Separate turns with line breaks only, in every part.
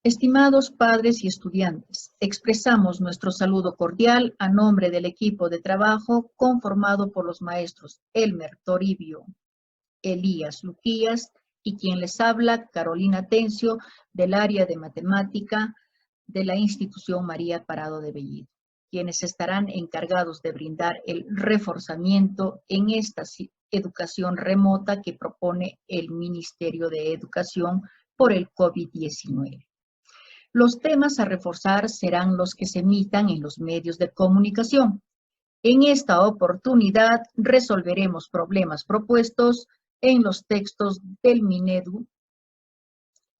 Estimados padres y estudiantes, expresamos nuestro saludo cordial a nombre del equipo de trabajo conformado por los maestros Elmer Toribio, Elías Luquías y quien les habla, Carolina Tencio, del área de matemática de la institución María Parado de Bellido, quienes estarán encargados de brindar el reforzamiento en esta educación remota que propone el Ministerio de Educación por el COVID-19. Los temas a reforzar serán los que se emitan en los medios de comunicación. En esta oportunidad resolveremos problemas propuestos en los textos del Minedu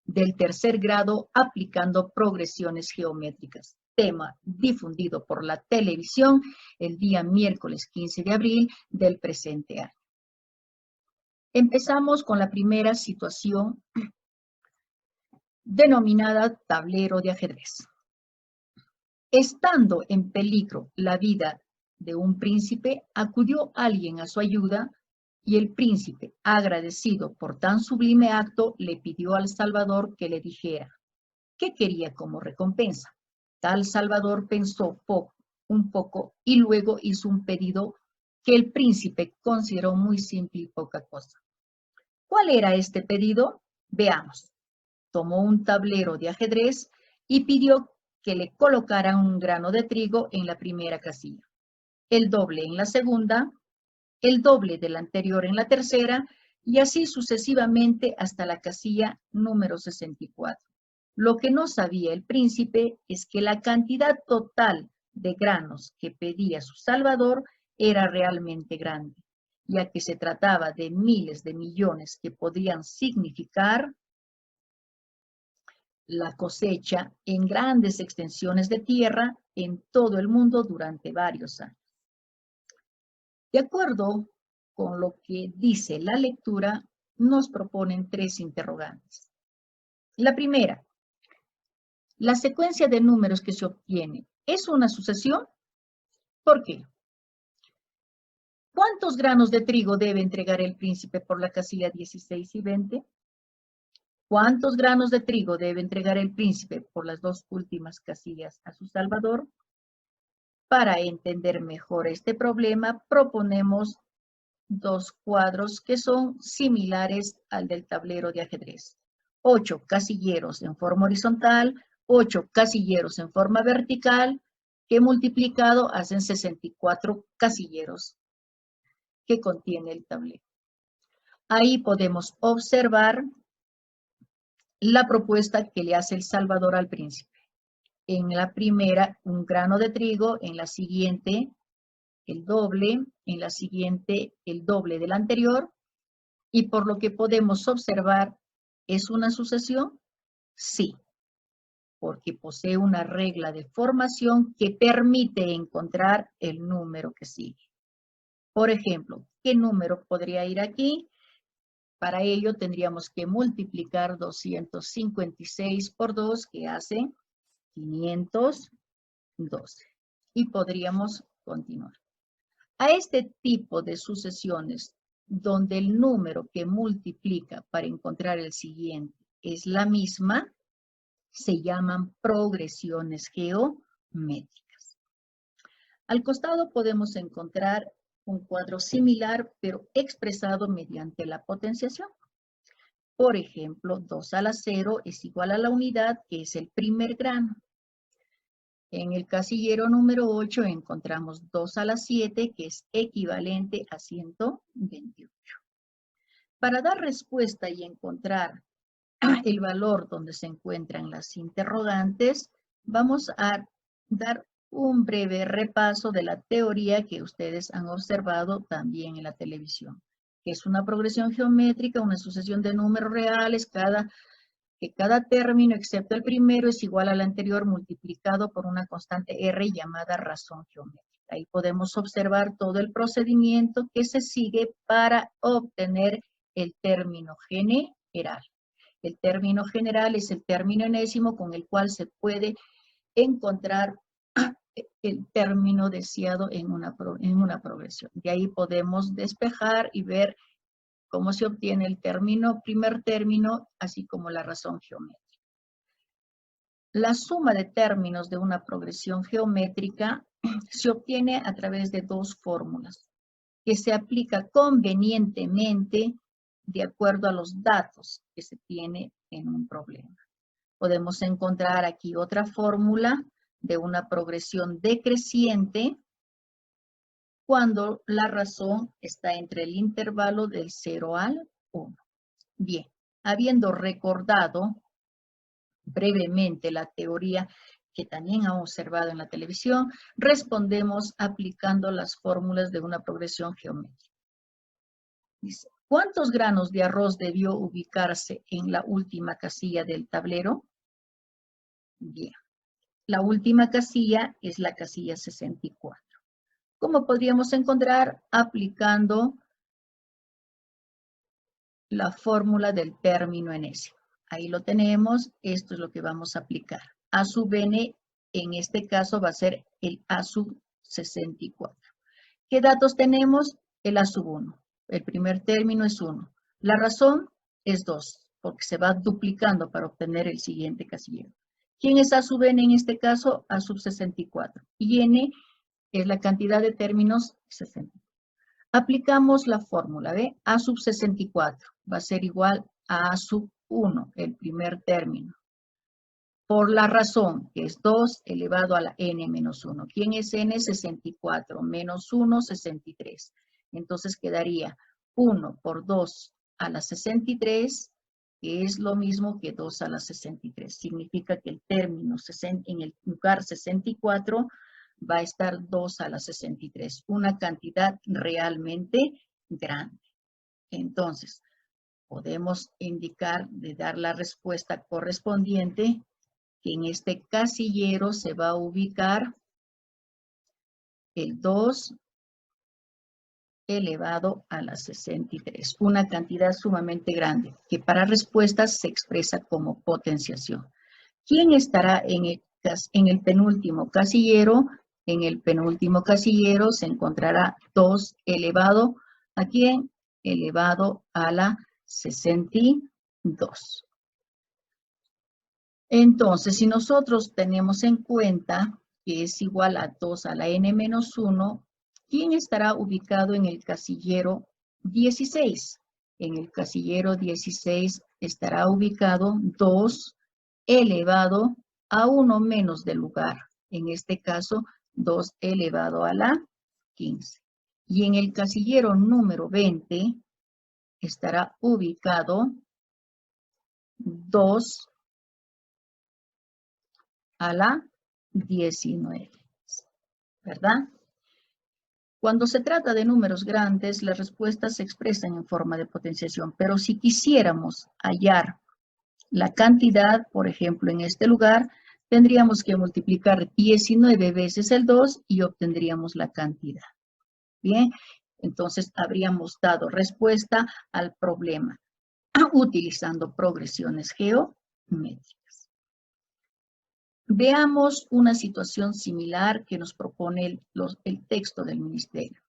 del tercer grado aplicando progresiones geométricas, tema difundido por la televisión el día miércoles 15 de abril del presente año. Empezamos con la primera situación denominada tablero de ajedrez. Estando en peligro la vida de un príncipe, acudió alguien a su ayuda y el príncipe, agradecido por tan sublime acto, le pidió al Salvador que le dijera qué quería como recompensa. Tal Salvador pensó un poco y luego hizo un pedido que el príncipe consideró muy simple y poca cosa. ¿Cuál era este pedido? Veamos. Tomó un tablero de ajedrez y pidió que le colocaran un grano de trigo en la primera casilla, el doble en la segunda, el doble del anterior en la tercera y así sucesivamente hasta la casilla número 64. Lo que no sabía el príncipe es que la cantidad total de granos que pedía su salvador era realmente grande, ya que se trataba de miles de millones que podían significar la cosecha en grandes extensiones de tierra en todo el mundo durante varios años. De acuerdo con lo que dice la lectura, nos proponen tres interrogantes. La primera, la secuencia de números que se obtiene, ¿es una sucesión? ¿Por qué? ¿Cuántos granos de trigo debe entregar el príncipe por la casilla 16 y 20? ¿Cuántos granos de trigo debe entregar el príncipe por las dos últimas casillas a su salvador? Para entender mejor este problema, proponemos dos cuadros que son similares al del tablero de ajedrez. 8 casilleros en forma horizontal, 8 casilleros en forma vertical, que multiplicado hacen 64 casilleros que contiene el tablero. Ahí podemos observar la propuesta que le hace el Salvador al príncipe. En la primera, un grano de trigo, en la siguiente, el doble, en la siguiente, el doble del anterior, y por lo que podemos observar, ¿es una sucesión? Sí, porque posee una regla de formación que permite encontrar el número que sigue. Por ejemplo, ¿qué número podría ir aquí? Para ello tendríamos que multiplicar 256 por 2, que hace 512. Y podríamos continuar. A este tipo de sucesiones, donde el número que multiplica para encontrar el siguiente es la misma, se llaman progresiones geométricas. Al costado podemos encontrar un cuadro similar, pero expresado mediante la potenciación. Por ejemplo, 2 a la 0 es igual a la unidad, que es el primer grano. En el casillero número 8 encontramos 2 a la 7, que es equivalente a 128. Para dar respuesta y encontrar el valor donde se encuentran las interrogantes, vamos a dar un breve repaso de la teoría que ustedes han observado también en la televisión, que es una progresión geométrica, una sucesión de números reales, que cada término, excepto el primero, es igual al anterior multiplicado por una constante R llamada razón geométrica. Ahí podemos observar todo el procedimiento que se sigue para obtener el término general. El término general es el término enésimo con el cual se puede encontrar el término deseado en una progresión. De ahí podemos despejar y ver cómo se obtiene el primer término, así como la razón geométrica. La suma de términos de una progresión geométrica se obtiene a través de dos fórmulas que se aplica convenientemente de acuerdo a los datos que se tiene en un problema. Podemos encontrar aquí otra fórmula de una progresión decreciente cuando la razón está entre el intervalo del 0 al 1. Bien, habiendo recordado brevemente la teoría que también ha observado en la televisión, respondemos aplicando las fórmulas de una progresión geométrica. Dice, ¿cuántos granos de arroz debió ubicarse en la última casilla del tablero? Bien, la última casilla es la casilla 64. ¿Cómo podríamos encontrar? Aplicando la fórmula del término enésimo. Ahí lo tenemos, esto es lo que vamos a aplicar. A sub n, en este caso va a ser el A sub 64. ¿Qué datos tenemos? El A sub 1. El primer término es 1. La razón es 2, porque se va duplicando para obtener el siguiente casillero. ¿Quién es A sub n en este caso? A sub 64. Y n es la cantidad de términos 60. Aplicamos la fórmula, ¿ve? A sub 64 va a ser igual a A sub 1, el primer término. Por la razón, que es 2 elevado a la n menos 1. ¿Quién es n? 64 menos 1, 63. Entonces quedaría 1 por 2 a la 63, que es lo mismo que 2 a la 63. Significa que el término en el lugar 64 va a estar 2 a la 63, una cantidad realmente grande. Entonces, podemos indicar de dar la respuesta correspondiente que en este casillero se va a ubicar el 2 elevado a la 63, una cantidad sumamente grande que para respuestas se expresa como potenciación. ¿Quién estará en el penúltimo casillero? En el penúltimo casillero se encontrará 2 elevado ¿a quién? Elevado a la 62. Entonces, si nosotros tenemos en cuenta que es igual a 2 a la n menos 1, ¿quién estará ubicado en el casillero 16? En el casillero 16 estará ubicado 2 elevado a 1 menos del lugar. En este caso, 2 elevado a la 15. Y en el casillero número 20 estará ubicado 2 a la 19, ¿verdad? Cuando se trata de números grandes, las respuestas se expresan en forma de potenciación, pero si quisiéramos hallar la cantidad, por ejemplo, en este lugar, tendríamos que multiplicar 19 veces el 2 y obtendríamos la cantidad. Bien, entonces habríamos dado respuesta al problema utilizando progresiones geométricas. Veamos una situación similar que nos propone el texto del ministerio.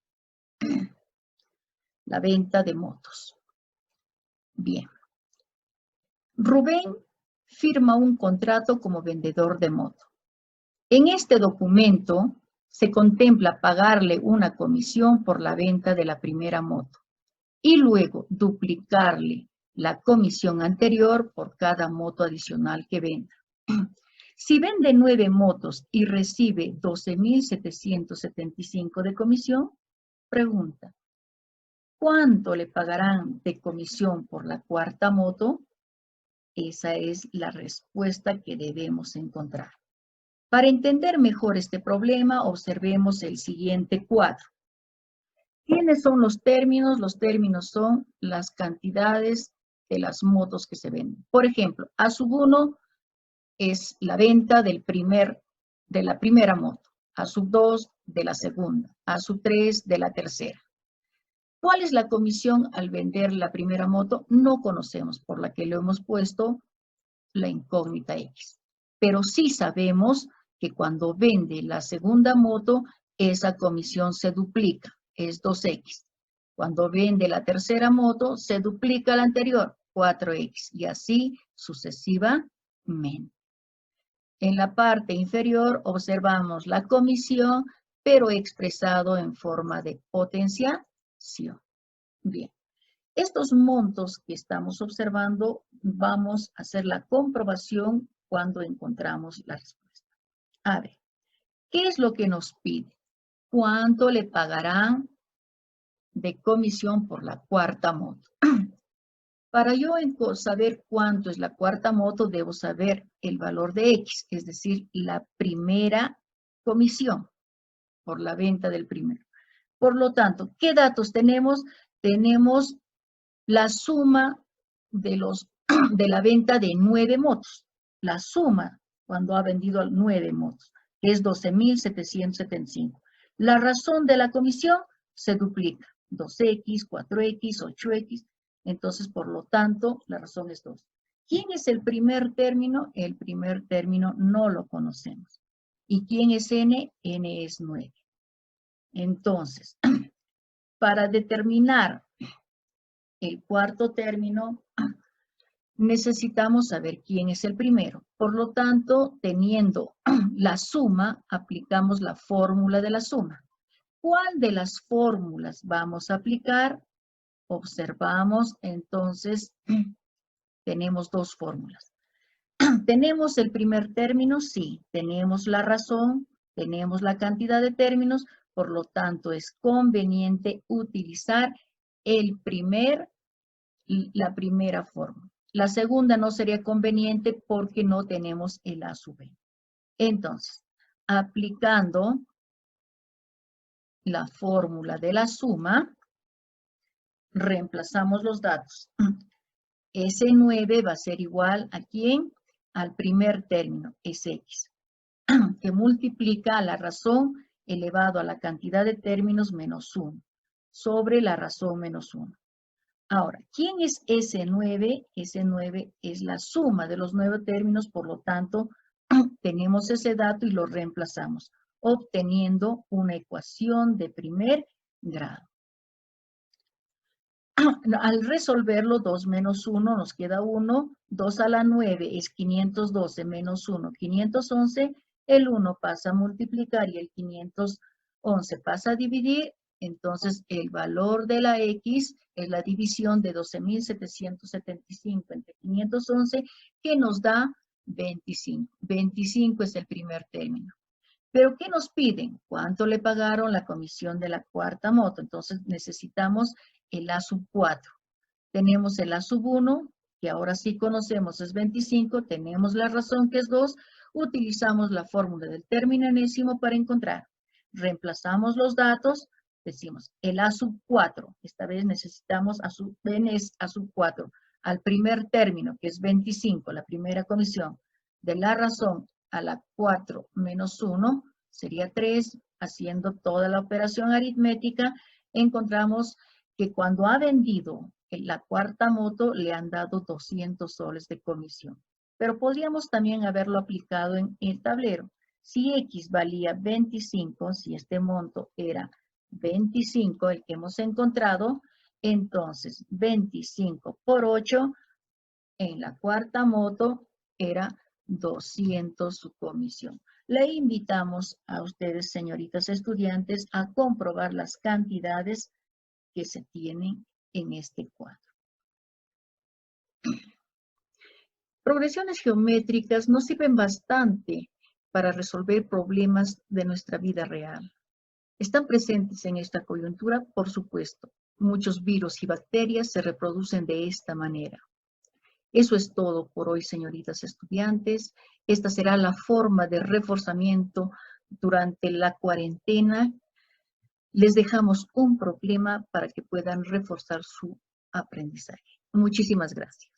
La venta de motos. Bien. Rubén firma un contrato como vendedor de moto. En este documento se contempla pagarle una comisión por la venta de la primera moto y luego duplicarle la comisión anterior por cada moto adicional que venda. Si vende 9 motos y recibe 12.775 de comisión, pregunta, ¿cuánto le pagarán de comisión por la cuarta moto? Esa es la respuesta que debemos encontrar. Para entender mejor este problema, observemos el siguiente cuadro. ¿Quiénes son los términos? Los términos son las cantidades de las motos que se venden. Por ejemplo, A sub 1 es la venta de la primera moto, A sub 2 de la segunda, A sub 3 de la tercera. ¿Cuál es la comisión al vender la primera moto? No conocemos, por la que lo hemos puesto la incógnita X. Pero sí sabemos que cuando vende la segunda moto, esa comisión se duplica, es 2X. Cuando vende la tercera moto, se duplica la anterior, 4X, y así sucesivamente. En la parte inferior observamos la comisión, pero expresado en forma de potenciación. Bien, estos montos que estamos observando, vamos a hacer la comprobación cuando encontramos la respuesta. A ver, ¿qué es lo que nos pide? ¿Cuánto le pagarán de comisión por la cuarta moto? Para yo saber cuánto es la cuarta moto, debo saber el valor de X, es decir, la primera comisión por la venta del primero. Por lo tanto, ¿qué datos tenemos? Tenemos la suma de la venta de 9 motos. La suma cuando ha vendido 9 motos, que es 12.775. La razón de la comisión se duplica. 2X, 4X, 8X. Entonces, por lo tanto, la razón es 2. ¿Quién es el primer término? El primer término no lo conocemos. ¿Y quién es N? N es 9. Entonces, para determinar el cuarto término, necesitamos saber quién es el primero. Por lo tanto, teniendo la suma, aplicamos la fórmula de la suma. ¿Cuál de las fórmulas vamos a aplicar? Observamos, entonces, tenemos dos fórmulas. ¿Tenemos el primer término? Sí. ¿Tenemos la razón? Tenemos la cantidad de términos. Por lo tanto, es conveniente utilizar la primera fórmula. La segunda no sería conveniente porque no tenemos el A sub B. Entonces, aplicando la fórmula de la suma, reemplazamos los datos. S9 va a ser igual a ¿quién? Al primer término, Sx, que multiplica a la razón elevado a la cantidad de términos menos 1, sobre la razón menos 1. Ahora, ¿quién es S9? S9 es la suma de los 9 términos, por lo tanto, tenemos ese dato y lo reemplazamos, obteniendo una ecuación de primer grado. Al resolverlo, 2 menos 1 nos queda 1, 2 a la 9 es 512 menos 1, 511, el 1 pasa a multiplicar y el 511 pasa a dividir, entonces el valor de la X es la división de 12.775 entre 511, que nos da 25. 25 es el primer término. ¿Pero qué nos piden? ¿Cuánto le pagaron la comisión de la cuarta moto? Entonces necesitamos el A sub 4. Tenemos el A sub 1, que ahora sí conocemos, es 25. Tenemos la razón, que es 2. Utilizamos la fórmula del término enésimo para encontrar. Reemplazamos los datos. Decimos el A sub 4. Esta vez necesitamos A sub 4. Al primer término, que es 25, la primera comisión, de la razón a la 4 menos 1, sería 3. Haciendo toda la operación aritmética, encontramos que cuando ha vendido la cuarta moto, le han dado 200 soles de comisión. Pero podríamos también haberlo aplicado en el tablero. Si X valía 25, si este monto era 25, el que hemos encontrado, entonces 25 por 8 en la cuarta moto era 200 su comisión. Le invitamos a ustedes, señoritas estudiantes, a comprobar las cantidades que se tienen en este cuadro. Progresiones geométricas nos sirven bastante para resolver problemas de nuestra vida real. ¿Están presentes en esta coyuntura? Por supuesto. Muchos virus y bacterias se reproducen de esta manera. Eso es todo por hoy, señoritas estudiantes. Esta será la forma de reforzamiento durante la cuarentena. Les dejamos un problema para que puedan reforzar su aprendizaje. Muchísimas gracias.